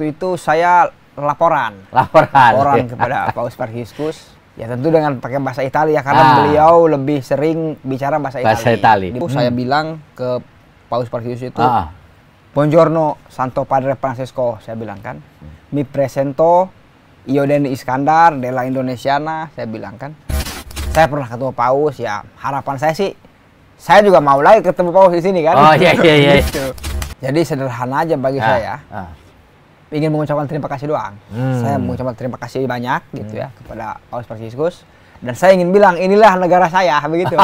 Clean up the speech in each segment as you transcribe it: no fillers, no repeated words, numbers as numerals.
waktu itu saya laporan kepada Paus Fransiskus. Ya tentu dengan pakai bahasa Italia karena beliau lebih sering bicara bahasa Italia. Saya bilang ke Paus Fransiskus itu, Buongiorno Santo Padre Francesco, saya bilang kan. Mi presento io Denny Iskandar della Indonesiana, saya bilang kan. Saya pernah ketemu Paus, ya harapan saya sih, saya juga mau lagi ketemu Paus di sini kan. Oh iya. Gitu. Jadi sederhana aja bagi saya. Ingin mengucapkan terima kasih doang. Saya mengucapkan terima kasih banyak gitu ya kepada Paus Fransiskus, dan saya ingin bilang inilah negara saya begitu.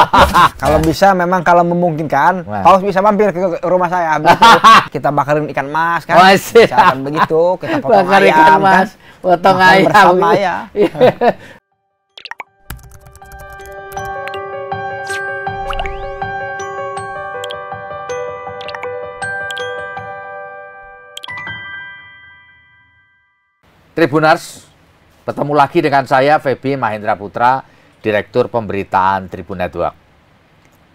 Kalau bisa memang kalau memungkinkan Paus bisa mampir ke rumah saya begitu. Kita bakarin ikan mas kan. Misalkan begitu, kita potong ayam ikan mas, kan. Potong ayam bersama ya. Tribuners, bertemu lagi dengan saya Feby Mahendra Putra, Direktur Pemberitaan Tribun Network.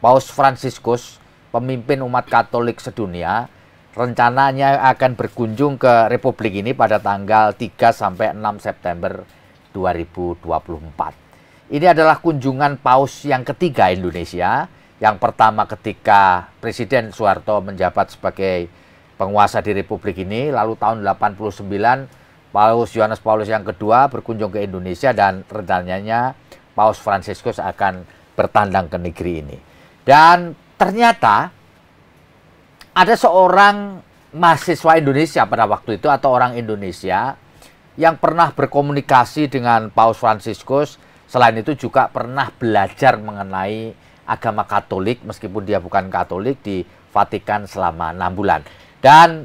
Paus Fransiskus, pemimpin umat Katolik sedunia, rencananya akan berkunjung ke Republik ini pada tanggal 3 sampai 6 September 2024. Ini adalah kunjungan Paus yang ketiga Indonesia. Yang pertama ketika Presiden Soeharto menjabat sebagai penguasa di Republik ini, lalu tahun 89 Paus Yohanes Paulus yang kedua berkunjung ke Indonesia, dan rencananya Paus Fransiskus akan bertandang ke negeri ini. Dan ternyata ada seorang mahasiswa Indonesia pada waktu itu atau orang Indonesia yang pernah berkomunikasi dengan Paus Fransiskus. Selain itu juga pernah belajar mengenai agama Katolik meskipun dia bukan Katolik di Vatikan selama 6 bulan. Dan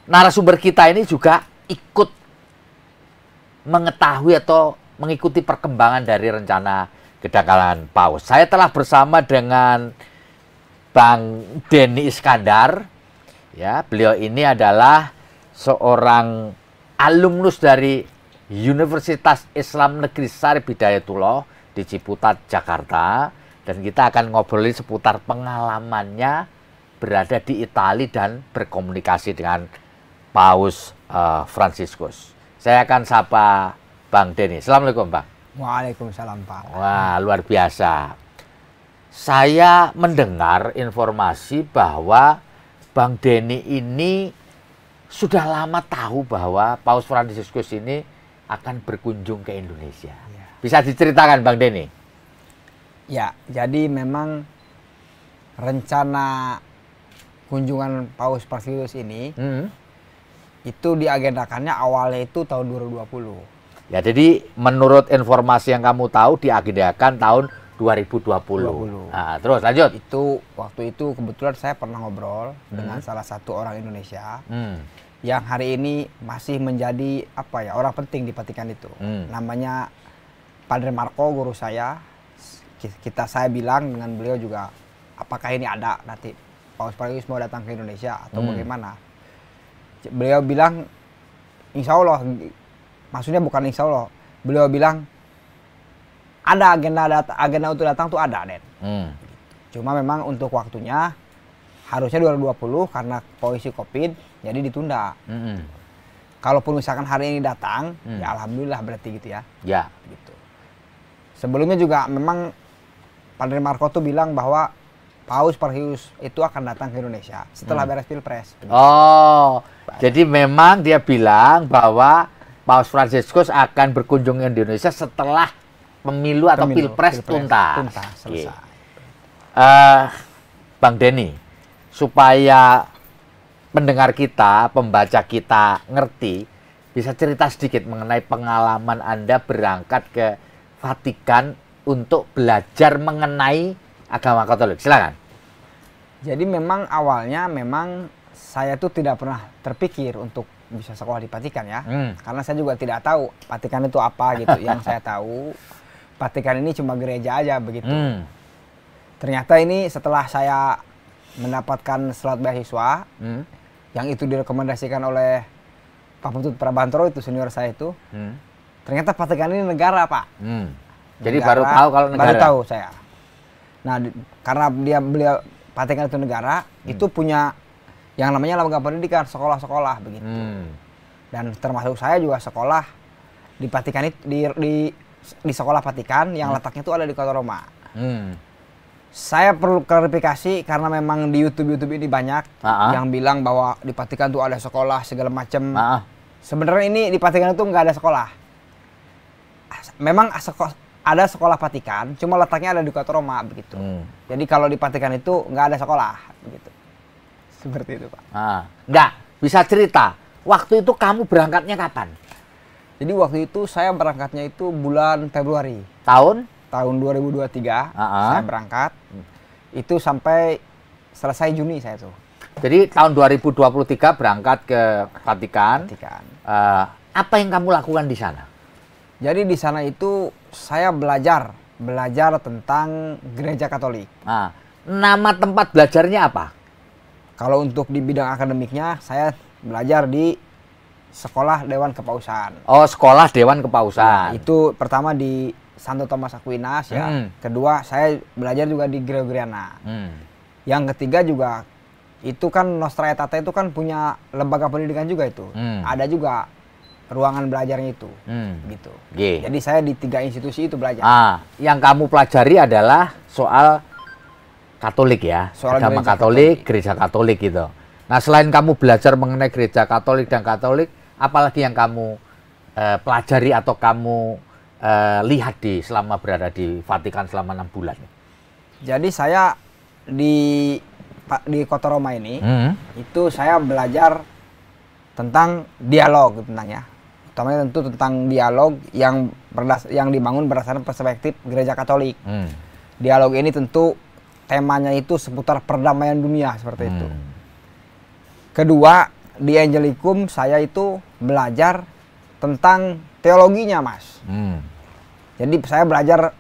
narasumber kita ini juga ikut mengetahui atau mengikuti perkembangan dari rencana kedatangan Paus. Saya telah bersama dengan Bang Denny Iskandar. Ya, beliau ini adalah seorang alumnus dari Universitas Islam Negeri Syarif Hidayatullah di Ciputat, Jakarta. Dan kita akan ngobrolin seputar pengalamannya berada di Italia dan berkomunikasi dengan Paus Fransiskus. Saya akan sapa Bang Denny. Assalamualaikum, Bang. Waalaikumsalam, Pak. Wah, luar biasa. Saya mendengar informasi bahwa Bang Denny ini sudah lama tahu bahwa Paus Fransiskus ini akan berkunjung ke Indonesia. Ya. Bisa diceritakan, Bang Denny? Ya, jadi memang rencana kunjungan Paus Fransiskus ini itu diagendakannya awalnya itu tahun 2020. Ya, jadi menurut informasi yang kamu tahu diagendakan tahun 2020. Nah, terus lanjut. Itu waktu itu kebetulan saya pernah ngobrol dengan salah satu orang Indonesia yang hari ini masih menjadi orang penting di Vatikan itu. Namanya Padre Marco, guru saya. Saya bilang dengan beliau juga, apakah ini ada nanti Paus Fransiskus mau datang ke Indonesia atau bagaimana? Beliau bilang, insya Allah, maksudnya bukan insya Allah, beliau bilang ada agenda untuk datang tuh ada, Den. Cuma memang untuk waktunya harusnya 2020 karena kondisi COVID, jadi ditunda. Kalaupun misalkan hari ini datang, ya alhamdulillah berarti gitu ya. Ya. Gitu. Sebelumnya juga memang Padre Marco tuh bilang bahwa Paus Fransiskus itu akan datang ke Indonesia setelah beres Pilpres. Oh, jadi memang dia bilang bahwa Paus Fransiskus akan berkunjung ke Indonesia setelah pemilu atau Pilpres tuntas. Selesai. Bang Denny, supaya pendengar kita, pembaca kita ngerti, bisa cerita sedikit mengenai pengalaman Anda berangkat ke Vatikan untuk belajar mengenai agama Katolik. Silakan. Jadi memang awalnya saya tuh tidak pernah terpikir untuk bisa sekolah di Vatikan ya. Karena saya juga tidak tahu Vatikan itu apa gitu. Yang saya tahu Vatikan ini cuma gereja aja begitu. Ternyata ini setelah saya mendapatkan slot beasiswa yang itu direkomendasikan oleh Pak Putut Prabantoro, itu senior saya itu. Ternyata Vatikan ini negara, Pak. Jadi baru tahu kalau negara. Baru tahu saya. Nah, karena beliau Vatikan itu negara, itu punya yang namanya lembaga pendidikan, sekolah-sekolah begitu. Dan termasuk saya juga sekolah di Vatikan di sekolah Vatikan yang letaknya itu ada di Kota Roma. Saya perlu klarifikasi karena memang di YouTube ini banyak yang bilang bahwa di Vatikan tuh ada sekolah segala macam. Sebenarnya ini di Vatikan itu nggak ada sekolah. Memang ada sekolah Vatikan, cuma letaknya ada di Kota Roma begitu. Jadi kalau di Vatikan itu nggak ada sekolah begitu. Seperti itu, Pak. Nggak bisa cerita. Waktu itu kamu berangkatnya kapan? Jadi waktu itu saya berangkatnya itu bulan Februari. Tahun 2023 saya berangkat. Itu sampai selesai Juni saya tuh. Jadi tahun 2023 berangkat ke Vatikan. Apa yang kamu lakukan di sana? Jadi di sana itu saya belajar tentang gereja Katolik. Nama tempat belajarnya apa? Kalau untuk di bidang akademiknya saya belajar di Sekolah Dewan Kepausan. Oh, Sekolah Dewan Kepausan. Nah, itu pertama di Santo Thomas Aquinas ya. Kedua saya belajar juga di Gregoriana. Yang ketiga juga itu kan Nostra Aetate itu kan punya lembaga pendidikan juga itu. Ada juga ruangan belajarnya itu. Gitu. Jadi saya di 3 institusi itu belajar. Yang kamu pelajari adalah soal Katolik ya. Soal agama Katolik, gereja Katolik gitu. Nah, selain kamu belajar mengenai gereja Katolik dan Katolik, apalagi yang kamu pelajari atau kamu lihat selama berada di Vatikan selama 6 bulan? Jadi saya di Kota Roma ini itu saya belajar tentang dialog tentangnya. Utamanya tentu tentang dialog yang dibangun berdasarkan perspektif gereja Katolik. Dialog ini tentu temanya itu seputar perdamaian dunia seperti itu. Kedua, di Angelicum saya itu belajar tentang teologinya, Mas. Jadi saya belajar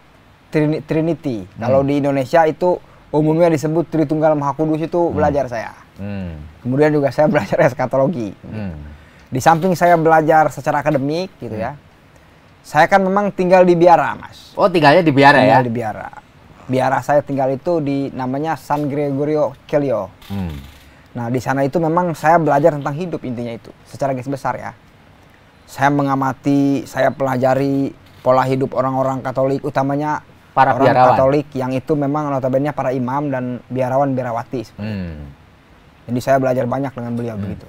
Trinity. Kalau di Indonesia itu umumnya disebut Tritunggal Maha Kudus itu belajar saya. Kemudian juga saya belajar eskatologi. Di samping saya belajar secara akademik gitu ya. Saya kan memang tinggal di Biara, Mas. Oh, tinggalnya di Biara ya? Di Biara. Biara saya tinggal itu di namanya San Gregorio Celio. Nah, di sana itu memang saya belajar tentang hidup intinya itu. Secara garis besar ya. Saya mengamati, saya pelajari pola hidup orang-orang Katolik, utamanya para orang biarawan Katolik yang itu memang notabene para imam dan biarawan-biarawati. Jadi saya belajar banyak dengan beliau begitu.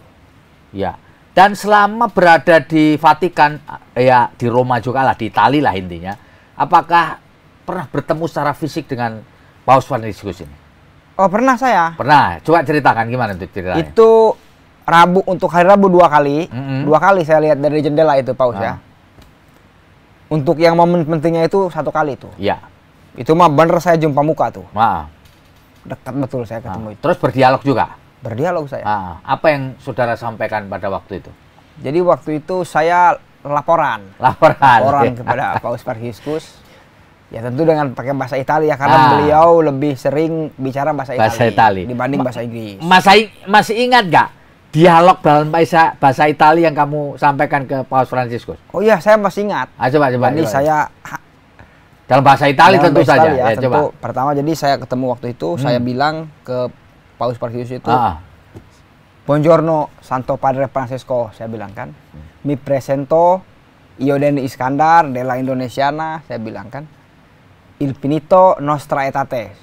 Ya. Dan selama berada di Vatikan, ya di Roma juga lah, di Italia lah intinya, apakah pernah bertemu secara fisik dengan Paus Fransiskus ini? Oh, pernah saya. Pernah. Coba ceritakan gimana itu ceritanya. Itu untuk hari Rabu 2 kali. 2 kali saya lihat dari jendela itu Paus ya. Untuk yang momen pentingnya itu 1 kali itu. Iya. Itu mah bener saya jumpa muka tuh. Dekat betul saya ketemu itu. Terus berdialog juga? Berdialog saya. Apa yang saudara sampaikan pada waktu itu? Jadi waktu itu saya laporan kepada Paus Fransiskus. Ya tentu dengan pakai bahasa Italia karena beliau lebih sering bicara bahasa Italia dibanding bahasa Inggris. Masih ingat nggak dialog dalam bahasa Italia yang kamu sampaikan ke Paus Fransiskus? Oh iya, saya masih ingat. Coba. Jadi saya dalam bahasa Italia tentu saja. Ya, tentu. Coba. Pertama jadi saya ketemu waktu itu, saya bilang ke Paus Fransiskus itu, Buongiorno Santo Padre Francesco, saya bilang kan. Mi presento io Deni Iskandar della Indonesiana, saya bilang kan. Il finito Nostra Aetate.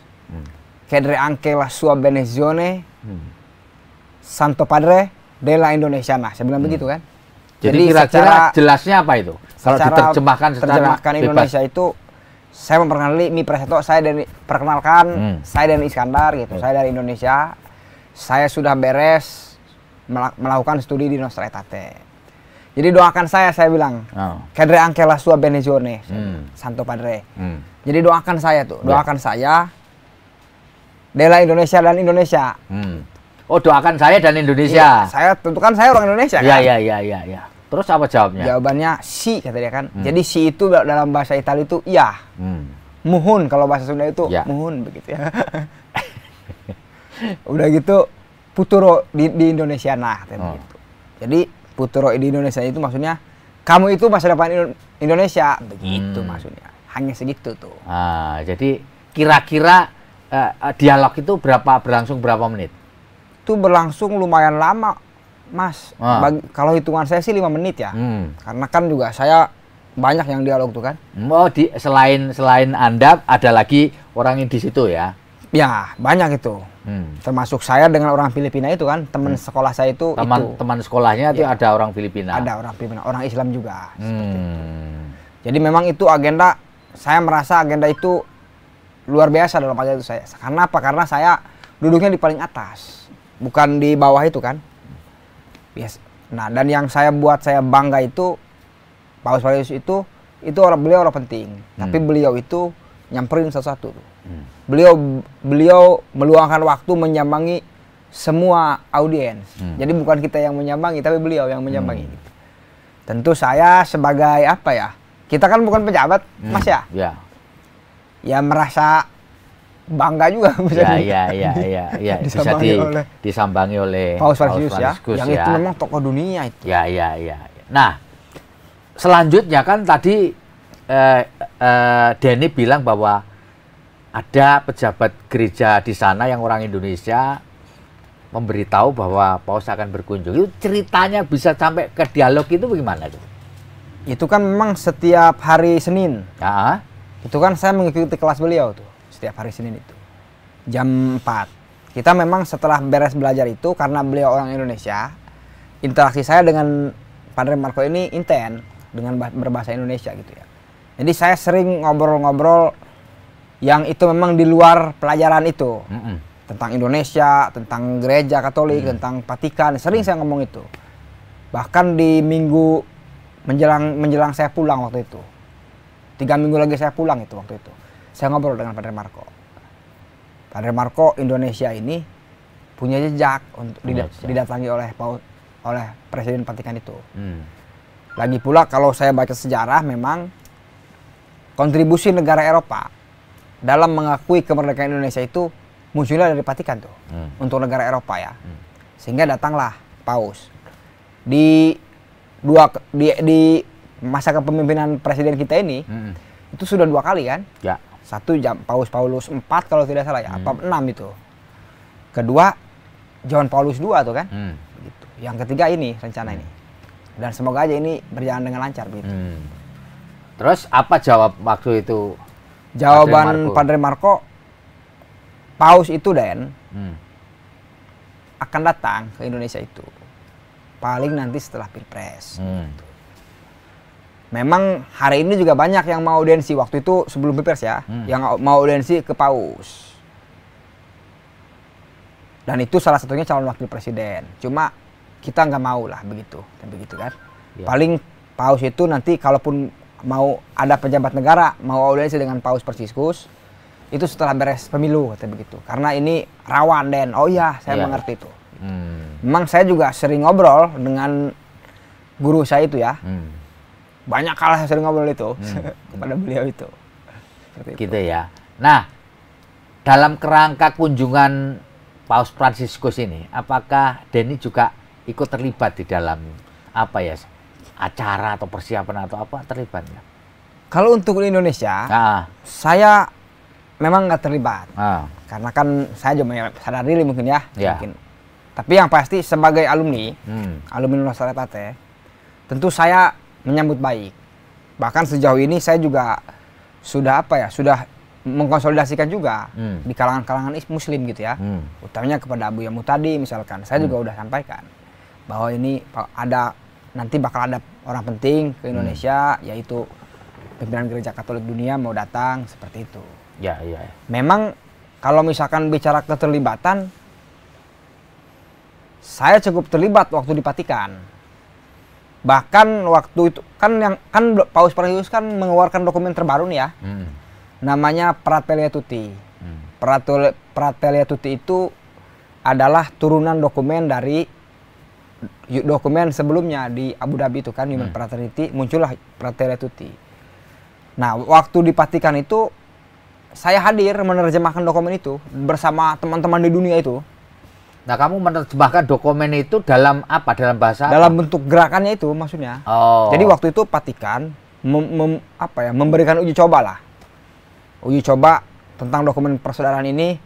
Chiedere anche la sua benedizione Santo Padre della Indonesiana. Saya bilang begitu kan. Jadi kira-kira jelasnya apa itu? Kalau diterjemahkan secara Indonesia itu, saya memperkenalkan Mi Presento, saya Deni Iskandar gitu. Saya dari Indonesia. Saya sudah beres melakukan studi di Nostra Aetate. Jadi doakan saya bilang. Chiedere anche la sua benedizione Santo Padre. Jadi doakan saya tuh, saya della Indonesia dan Indonesia. Oh, doakan saya dan Indonesia. Iya, saya tentukan saya orang Indonesia kan. Iya. Terus apa jawabnya? Jawabannya si, kata dia kan. Jadi si itu dalam bahasa Italia itu iya. Muhun kalau bahasa Sunda itu muhun begitu ya. Udah gitu Puturo di Indonesia begitu. Jadi Puturo di Indonesia itu maksudnya kamu itu masa depan Indonesia begitu maksudnya. Hanya segitu tuh. Jadi kira-kira dialog itu berlangsung berapa menit? Itu berlangsung lumayan lama. Mas. Kalau hitungan saya sih 5 menit ya. Karena kan juga saya banyak yang dialog tuh kan. Oh, selain Anda ada lagi orang yang di situ ya? Ya, banyak itu. Termasuk saya dengan orang Filipina itu kan, teman sekolah saya itu. Teman sekolahnya itu ada orang Filipina? Ada orang Filipina, orang Islam juga. Jadi memang itu agenda, saya merasa agenda itu luar biasa dalam agenda itu saya. Karena apa? Karena saya duduknya di paling atas, bukan di bawah itu kan. Yes. Nah, dan yang saya bangga itu, Paus Franciscus itu beliau orang penting. Tapi beliau itu nyamperin satu-satu tuh. Beliau meluangkan waktu menyambangi semua audiens. Jadi bukan kita yang menyambangi, tapi beliau yang menyambangi. Tentu saya sebagai apa ya? Kita kan bukan pejabat, Mas ya. Ya merasa bangga juga bisa disambangi oleh Paus Franciscus ya. Yang itu memang tokoh dunia itu. Nah, selanjutnya kan tadi Denny bilang bahwa ada pejabat gereja di sana yang orang Indonesia memberitahu bahwa Paus akan berkunjung. Itu ceritanya bisa sampai ke dialog itu bagaimana tuh? Itu kan memang setiap hari Senin. Itu kan saya mengikuti kelas beliau tuh setiap hari Senin itu jam 4. Kita memang setelah beres belajar itu, karena beliau orang Indonesia, interaksi saya dengan Padre Marco ini intens dengan berbahasa Indonesia gitu ya. Jadi saya sering ngobrol-ngobrol yang itu memang di luar pelajaran itu. Tentang Indonesia, tentang gereja Katolik, tentang Vatikan, sering saya ngomong itu. Bahkan di minggu menjelang saya pulang waktu itu. 3 minggu lagi saya pulang itu waktu itu. Saya ngobrol dengan Padre Marco. Padre Marco, Indonesia ini punya jejak untuk didatangi oleh Presiden Vatikan itu. Lagi pula kalau saya baca sejarah, memang kontribusi negara Eropa dalam mengakui kemerdekaan Indonesia itu munculnya dari Vatikan tuh, untuk negara Eropa ya. Sehingga datanglah Paus. Di masa kepemimpinan presiden kita ini, itu sudah 2 kali kan? Ya. Satu Paus Paulus IV kalau tidak salah ya, apa 6 itu. Kedua John Paulus II tuh kan? Gitu. Yang ketiga ini rencana ini. Dan semoga aja ini berjalan dengan lancar begitu. Terus apa jawab waktu itu? Jawaban Padre Marco, Paus itu akan datang ke Indonesia itu paling nanti setelah Pilpres. Gitu. Memang hari ini juga banyak yang mau audiensi waktu itu sebelum Pilpres ya, yang mau audiensi ke Paus. Dan itu salah satunya calon wakil presiden. Cuma kita nggak mau lah begitu kan. Paling Paus itu nanti kalaupun mau ada pejabat negara mau audiensi dengan Paus Franciscus itu setelah beres pemilu kata begitu, karena ini rawan. Dan oh iya saya mengerti itu. Memang saya juga sering ngobrol dengan guru saya itu ya, banyak kali saya sering ngobrol itu kepada beliau itu. Gitu ya. Nah, dalam kerangka kunjungan Paus Franciscus ini, apakah Denny juga ikut terlibat di dalam apa ya, acara atau persiapan atau apa terlibatnya? Kalau untuk di Indonesia, saya memang nggak terlibat, karena kan saya cuma sadar diri mungkin ya. Mungkin. Tapi yang pasti sebagai alumni Universitas Trisakti, tentu saya menyambut baik. Bahkan sejauh ini saya juga sudah mengkonsolidasikan juga di kalangan-kalangan Muslim gitu ya, utamanya kepada Abu Yamutadi misalkan. Saya juga udah sampaikan bahwa ini nanti bakal ada orang penting ke Indonesia, yaitu pimpinan Gereja Katolik Dunia mau datang seperti itu. Memang kalau misalkan bicara keterlibatan, saya cukup terlibat waktu di Vatikan. Bahkan waktu itu kan Paus Franciscus kan mengeluarkan dokumen terbaru nih ya, namanya Fratelli Tutti. Fratelli Tutti itu adalah turunan dokumen dari dokumen sebelumnya di Abu Dhabi itu kan, Human Fraternity, muncullah Fratelli Tutti. Nah, waktu di Vatikan itu saya hadir menerjemahkan dokumen itu bersama teman-teman di dunia itu. Nah, kamu menerjemahkan dokumen itu dalam apa? Dalam bahasa dalam apa? Bentuk gerakannya itu maksudnya. Jadi waktu itu Vatikan memberikan uji coba lah. Uji coba tentang dokumen persaudaraan ini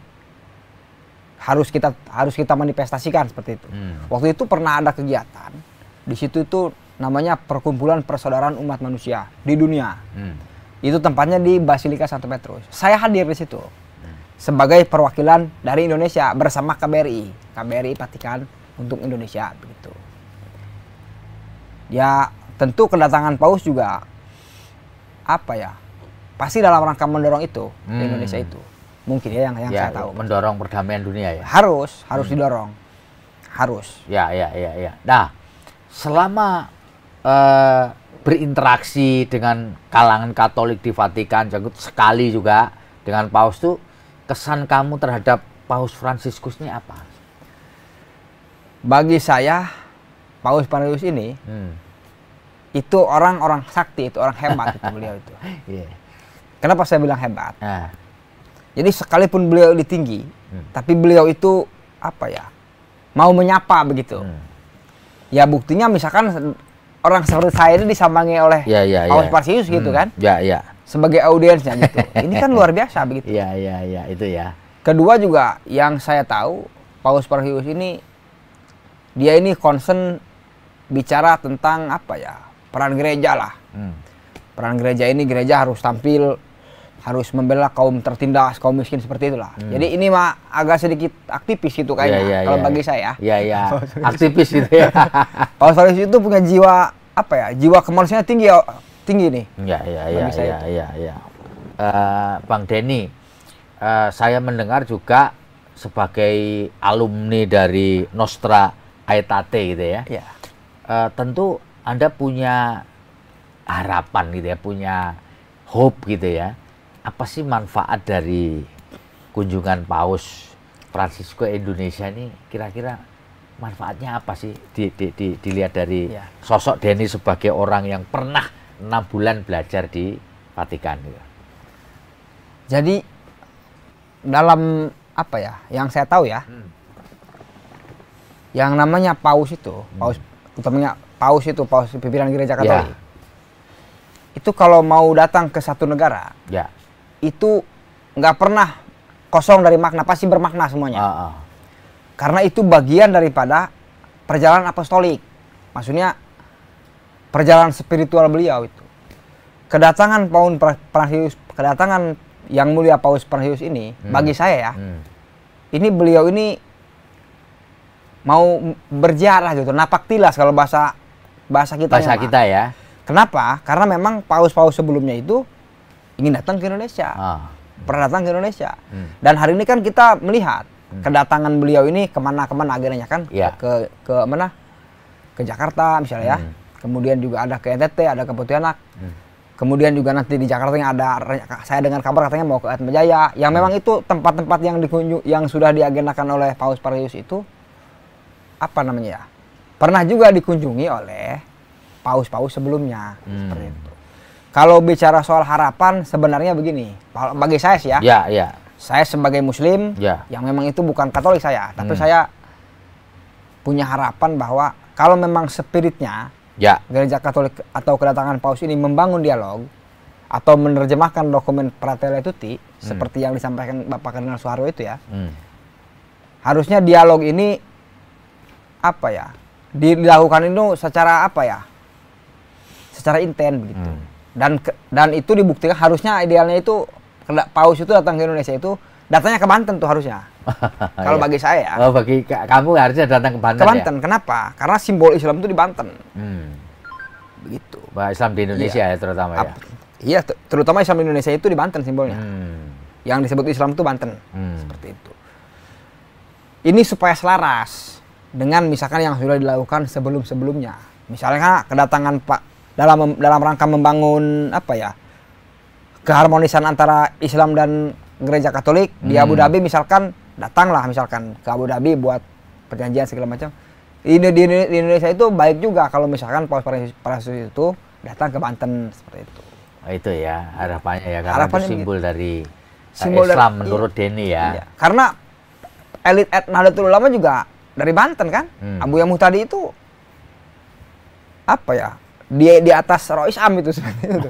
harus kita manifestasikan seperti itu. Waktu itu pernah ada kegiatan di situ itu namanya Perkumpulan Persaudaraan Umat Manusia di Dunia. Itu tempatnya di Basilika Santo Petrus. Saya hadir di situ sebagai perwakilan dari Indonesia bersama KBRI Vatikan untuk Indonesia begitu. Ya tentu kedatangan Paus juga apa ya? Pasti dalam rangka mendorong itu di Indonesia itu. Mungkin ya yang saya tahu. Mendorong perdamaian dunia ya. Harus didorong. Harus. Ya. Nah, selama berinteraksi dengan kalangan Katolik di Vatikan, sekali juga dengan Paus tuh, kesan kamu terhadap Paus Fransiskus ini apa? Bagi saya, Paus Fransiskus ini itu orang sakti, itu orang hebat itu beliau itu. Kenapa saya bilang hebat? Jadi sekalipun beliau ini tinggi, tapi beliau itu apa ya? Mau menyapa begitu. Ya buktinya misalkan orang seperti saya ini disambangi oleh Paus Fransiskus gitu kan? Sebagai audiensnya gitu. Ini kan luar biasa begitu. Itu ya. Kedua juga yang saya tahu Paus Fransiskus ini dia ini concern bicara tentang apa ya? Peran gereja lah. Peran gereja ini, gereja harus tampil, harus membela kaum tertindas, kaum miskin seperti itulah. Jadi ini mah agak sedikit aktivis gitu kayaknya kalau bagi saya. Aktivis gitu ya. Paus Fransiskus itu punya jiwa apa ya? Jiwa kemanusiaan tinggi nih. Iya. Bang Denny, saya mendengar juga sebagai alumni dari Nostra Aetate gitu ya. Tentu Anda punya harapan gitu ya, punya hope gitu ya. Apa sih manfaat dari kunjungan Paus Fransiskus ke Indonesia ini? Kira-kira manfaatnya apa sih dilihat dari sosok Denny sebagai orang yang pernah 6 bulan belajar di Vatikan gitu. Jadi dalam apa ya, yang saya tahu ya, yang namanya Paus itu, utamanya Paus pimpinan gereja Katolik, itu kalau mau datang ke satu negara, itu nggak pernah kosong dari makna, pasti bermakna semuanya. Karena itu bagian daripada perjalanan apostolik, maksudnya perjalanan spiritual beliau itu. Kedatangan kedatangan yang mulia Paus Fransiskus ini, bagi saya ya, ini beliau ini mau berziarah gitu, napak tilas kalau bahasa kita ya. Kenapa? Karena memang paus-paus sebelumnya itu ingin datang ke Indonesia, pernah datang ke Indonesia. Dan hari ini kan kita melihat kedatangan beliau ini kemana-kemana agendanya kan, ke mana? Ke Jakarta misalnya ya. Kemudian juga ada ke NTT, ada ke Pontianak. Kemudian juga nanti di Jakarta yang ada, saya dengar kabar katanya mau ke Atmajaya. Yang memang itu tempat-tempat yang sudah diagendakan oleh Paus Fransiskus itu apa namanya ya? Pernah juga dikunjungi oleh paus-paus sebelumnya, seperti itu. Kalau bicara soal harapan, sebenarnya begini, bagi saya sih ya, saya sebagai Muslim, yang memang itu bukan Katolik saya, tapi saya punya harapan bahwa kalau memang spiritnya gereja Katolik atau kedatangan paus ini membangun dialog atau menerjemahkan dokumen Fratelli Tutti seperti yang disampaikan Bapak Kardinal Soeharto itu ya, harusnya dialog ini apa ya, dilakukan itu secara apa ya, secara intens begitu. Dan itu dibuktikan, harusnya idealnya itu paus itu datang ke Indonesia itu datangnya ke Banten tuh harusnya. Kalau bagi saya. Oh, bagi kamu harusnya datang ke Banten. Ke Banten, kenapa? Karena simbol Islam itu di Banten. Begitu. Islam di Indonesia ya terutama ya. Iya, terutama Islam di Indonesia itu di Banten simbolnya. Yang disebut Islam itu Banten. Seperti itu. Ini supaya selaras dengan misalkan yang sudah dilakukan sebelum-sebelumnya. Misalnya kedatangan Pak dalam rangka membangun apa ya, keharmonisan antara Islam dan gereja Katolik di Abu Dhabi, misalkan datanglah misalkan ke Abu Dhabi buat perjanjian segala macam. Di Indonesia itu baik juga kalau misalkan Paus Fransiskus itu datang ke Banten seperti itu. Itu ya harapannya ya, karena itu simbol dari Islam dari, menurut Denny ya. Iya. Karena elit Nahdlatul Ulama juga dari Banten kan. Abu Yahya Muhtadi itu apa ya? Di atas Rois Am itu seperti itu.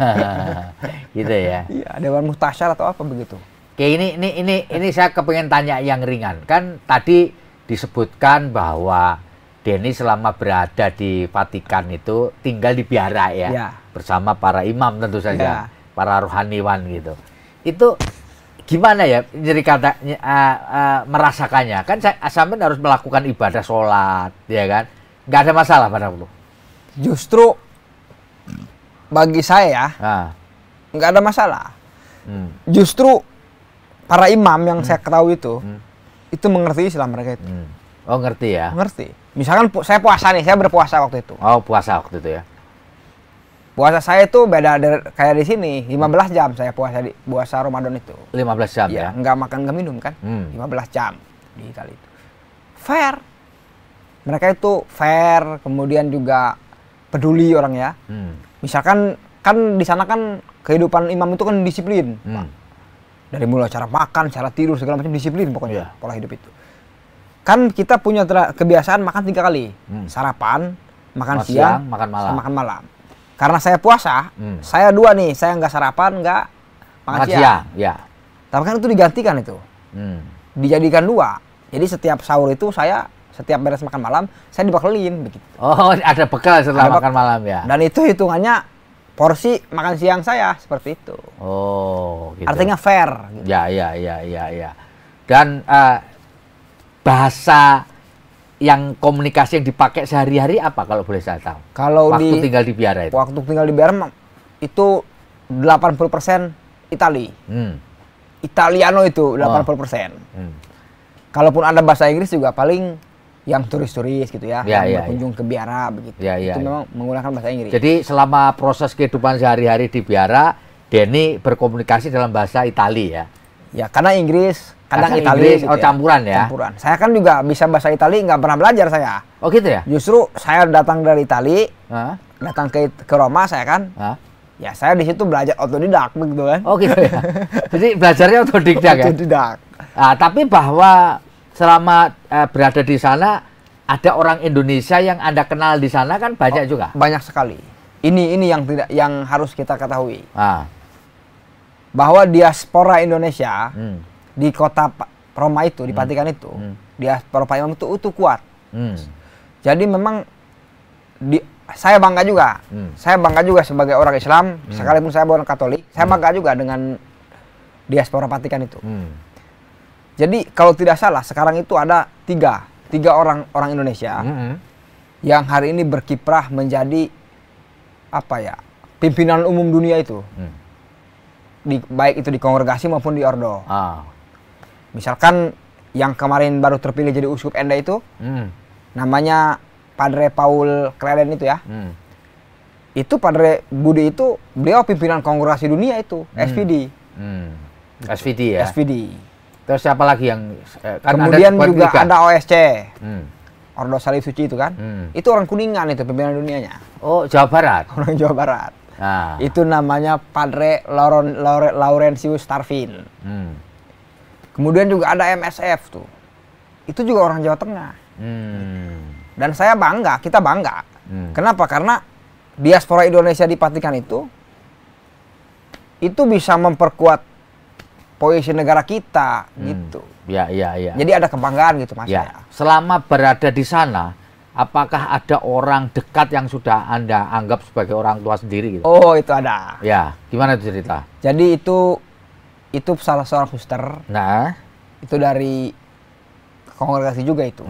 Gitu ya. Iya, Dewan Muhtasyar atau apa begitu. Oke, ini saya kepengen tanya yang ringan. Kan tadi disebutkan bahwa Denny selama berada di Vatikan itu tinggal di biara ya, bersama para imam tentu saja, para rohaniwan gitu. Itu gimana ya jadi kata merasakannya? Kan sampean harus melakukan ibadah sholat, ya kan? Nggak ada masalah pada waktu. Justru bagi saya nggak ada masalah. Justru para imam yang saya ketahui itu mengerti Islam mereka itu. Oh, ngerti ya? Mengerti. Misalkan saya puasa nih, saya berpuasa waktu itu. Oh, puasa waktu itu ya? Puasa saya itu beda dari kayak di sini, 15 jam saya puasa Ramadan itu. 15 jam ya? Nggak makan, nggak minum kan? 15 jam di Italia itu. Fair. Mereka itu fair, kemudian juga peduli orang ya. Misalkan kan di sana kan kehidupan imam itu kan disiplin. Dari mulai cara makan, cara tidur, segala macam disiplin pokoknya pola hidup itu. Kan kita punya kebiasaan makan 3 kali. Sarapan, makan siang, makan malam. Karena saya puasa, saya 2 nih, saya nggak sarapan, nggak makan siang. Ya. Tapi kan itu digantikan itu. Dijadikan 2. Jadi setiap sahur itu setiap beres makan malam, saya dibekelin begitu. Oh, ada bekal setelah makan malam ya? Dan itu hitungannya porsi makan siang saya seperti itu. Oh, gitu. Artinya fair. Gitu. Ya. Dan bahasa yang komunikasi yang dipakai sehari-hari apa kalau boleh saya tahu? Kalau waktu tinggal di biara itu? Waktu tinggal di biara itu 80% Itali. Italiano itu 80%. Kalaupun ada bahasa Inggris juga paling yang turis-turis gitu ya, yang berkunjung ke biara begitu. Itu memang menggunakan bahasa Inggris. Jadi selama proses kehidupan sehari-hari di biara, Denny berkomunikasi dalam bahasa Itali ya? Ya, karena Inggris, kadang Itali gitu campuran ya? Campuran. Saya kan juga bisa bahasa Itali, nggak pernah belajar saya. Oh gitu ya? Justru saya datang dari Itali, datang ke Roma saya kan, ya saya di situ belajar otodidak begitu kan. Oh gitu ya? Jadi belajarnya otodidak ya? Otodidak. Nah, tapi bahwa selama berada di sana, ada orang Indonesia yang Anda kenal di sana kan banyak juga? Banyak sekali. Ini yang harus kita ketahui. Bahwa diaspora Indonesia di kota Roma itu, di Vatikan itu, diaspora Pak Imam itu kuat. Jadi memang saya bangga juga. Saya bangga juga sebagai orang Islam, sekalipun saya bukan Katolik, saya bangga juga dengan diaspora Vatikan itu. Jadi kalau tidak salah sekarang itu ada tiga orang Indonesia yang hari ini berkiprah menjadi pimpinan umum dunia itu. Baik itu di kongregasi maupun di ordo. Misalkan yang kemarin baru terpilih jadi uskup Enda itu, namanya Padre Paul Kleden itu ya. Itu Padre Budi itu, beliau pimpinan kongregasi dunia itu, SVD. SVD ya? SVD. Terus siapa lagi yang... kemudian juga ada OSC. Ordo Salib Suci itu kan. Itu orang Kuningan itu pimpinan dunianya. Oh, Jawa Barat? Orang Jawa Barat. Itu namanya Padre Laurentius Tarvin. Kemudian juga ada MSF tuh. Itu juga orang Jawa Tengah. Dan saya bangga, kita bangga. Kenapa? Karena diaspora Indonesia di Vatikan itu bisa memperkuat posisi negara kita gitu. Ya. Jadi ada kebanggaan gitu Mas. Ya. Selama berada di sana, apakah ada orang dekat yang sudah Anda anggap sebagai orang tua sendiri gitu? Oh, itu ada. Ya, gimana itu cerita? Jadi itu salah seorang suster. Nah, itu dari kongregasi juga itu.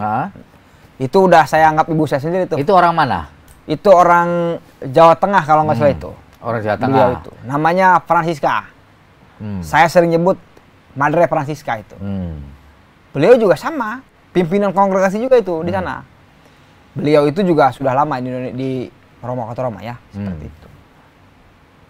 Itu udah saya anggap ibu saya sendiri tuh. Itu orang mana? Itu orang Jawa Tengah kalau nggak salah itu. Orang Jawa Tengah. Beliau itu. Namanya Francisca. Saya sering nyebut Madre Francisca itu. Beliau juga sama, pimpinan kongregasi juga itu di sana. Beliau itu juga sudah lama di Roma, kota Roma ya, seperti itu.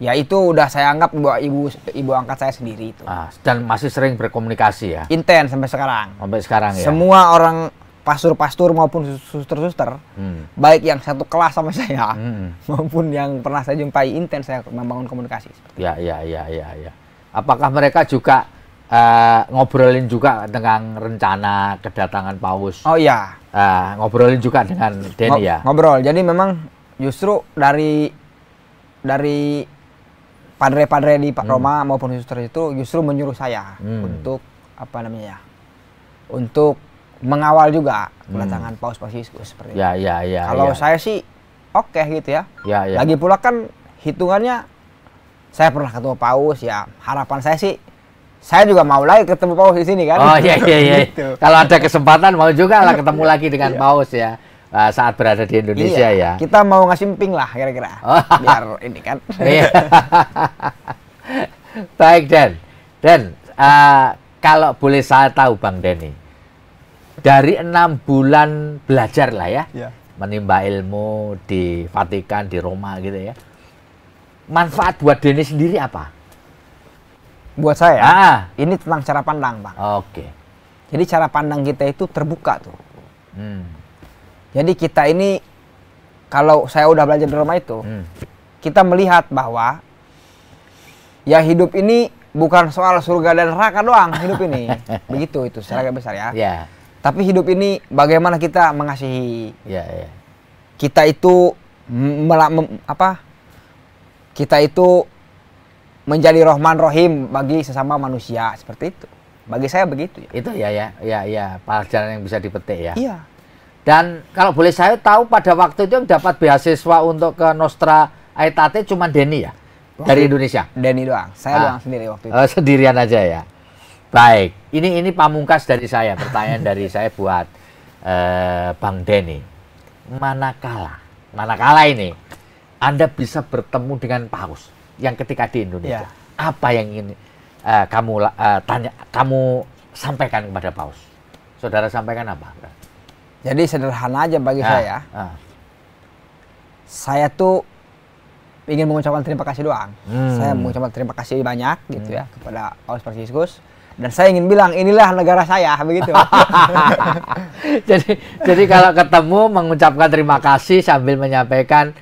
Ya itu udah saya anggap ibu angkat saya sendiri itu. Dan masih sering berkomunikasi ya? Intens sampai sekarang. Sampai sekarang ya? Semua orang pastor-pastor maupun suster-suster, baik yang satu kelas sama saya, maupun yang pernah saya jumpai, intens saya membangun komunikasi. Ya. Apakah mereka juga ngobrolin juga dengan rencana kedatangan Paus? Oh iya. Ngobrolin juga dengan Denny ya? Ngobrol. Jadi memang justru dari padre-padre di Roma maupun suster itu justru menyuruh saya untuk apa namanya ya, untuk mengawal juga kedatangan Paus Fransiskus seperti itu. Kalau saya sih oke gitu ya. Lagi pula kan hitungannya saya pernah ketemu Paus ya, harapan saya sih saya juga mau lagi ketemu Paus di sini kan. Oh iya. Gitu. Kalau ada kesempatan mau juga lah ketemu lagi dengan Paus ya. Saat berada di Indonesia ya. Kita mau ngasih emping lah kira-kira. Biar ini kan. Baik Dan kalau boleh saya tahu Bang Denny, dari 6 bulan belajar lah ya, menimba ilmu di Vatikan, di Roma gitu ya, manfaat buat Denny sendiri apa? Buat saya, ini tentang cara pandang, Bang. Oke. Jadi cara pandang kita itu terbuka tuh. Jadi kita ini, kalau saya udah belajar di Roma itu, kita melihat bahwa ya hidup ini bukan soal surga dan neraka doang hidup ini. Begitu itu secara besar ya. Tapi hidup ini bagaimana kita mengasihi. Kita itu kita itu menjadi Rohman Rohim bagi sesama manusia, seperti itu. Bagi saya begitu ya. Itu ya, pelajaran yang bisa dipetik ya. Iya. Dan kalau boleh saya tahu pada waktu itu yang dapat beasiswa untuk ke Nostra Aetate cuma Denny ya? Dari Indonesia? Denny doang, saya doang sendiri waktu itu. Sendirian aja ya. Baik, ini pamungkas dari saya, pertanyaan dari saya buat Bang Denny. Manakala ini Anda bisa bertemu dengan Paus yang ketika di Indonesia, apa yang ingin kamu sampaikan kepada Paus? Saudara sampaikan apa? Jadi sederhana aja bagi saya. Saya tuh ingin mengucapkan terima kasih doang. Saya mengucapkan terima kasih banyak gitu ya kepada Paus Fransiskus, dan saya ingin bilang inilah negara saya begitu. jadi kalau ketemu mengucapkan terima kasih sambil menyampaikan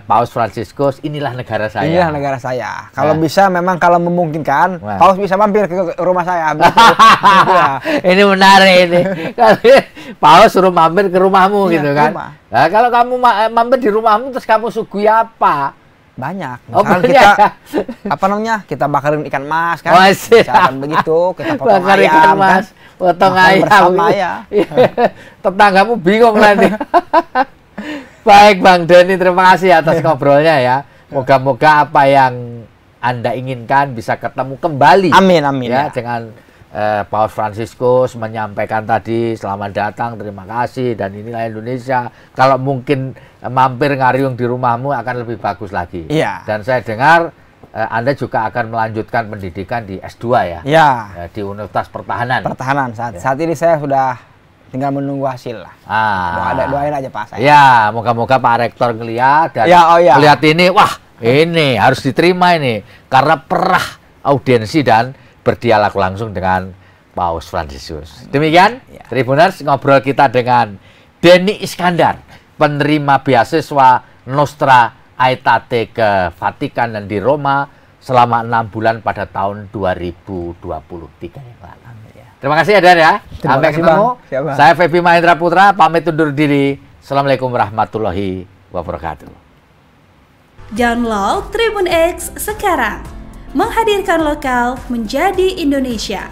Paus Fransiskus, inilah negara saya. Inilah negara saya. Kalau bisa, memang kalau memungkinkan, Paus bisa mampir ke rumah saya. Ini menarik ini. Paus suruh mampir ke rumahmu gitu kan. Nah, kalau kamu mampir di rumahmu, terus kamu suguhi apa? Banyak. Misalkan kita kita bakarin ikan mas kan. Misalkan begitu, kita potong ayam ikan mas, kan? Potong ayam. Tetanggamu bingung nanti. Baik Bang Denny, terima kasih atas ngobrolnya ya. Moga-moga apa yang Anda inginkan bisa ketemu kembali. Amin ya. Dengan Paus Fransiskus menyampaikan tadi selamat datang, terima kasih, dan inilah Indonesia. Kalau mungkin mampir ngariung di rumahmu akan lebih bagus lagi. Dan saya dengar Anda juga akan melanjutkan pendidikan di S2 ya. Di Universitas Pertahanan. Saat ini saya sudah tinggal menunggu hasil lah. Doain aja Pak saya. Ya, moga-moga Pak Rektor ngelihat dan melihat ini, wah ini harus diterima ini. Karena pernah audiensi dan berdialog langsung dengan Paus Fransiskus. Demikian, Tribuners, ngobrol kita dengan Denny Iskandar, penerima beasiswa Nostra Aetate ke Vatikan dan di Roma selama 6 bulan pada tahun 2023 yang lalu. Terima kasih ya Dan ya. Sampai ketemu. Saya Febi Mahendra Putra, pamit undur diri. Assalamualaikum warahmatullahi wabarakatuh. Download Tribun X sekarang. Menghadirkan lokal menjadi Indonesia.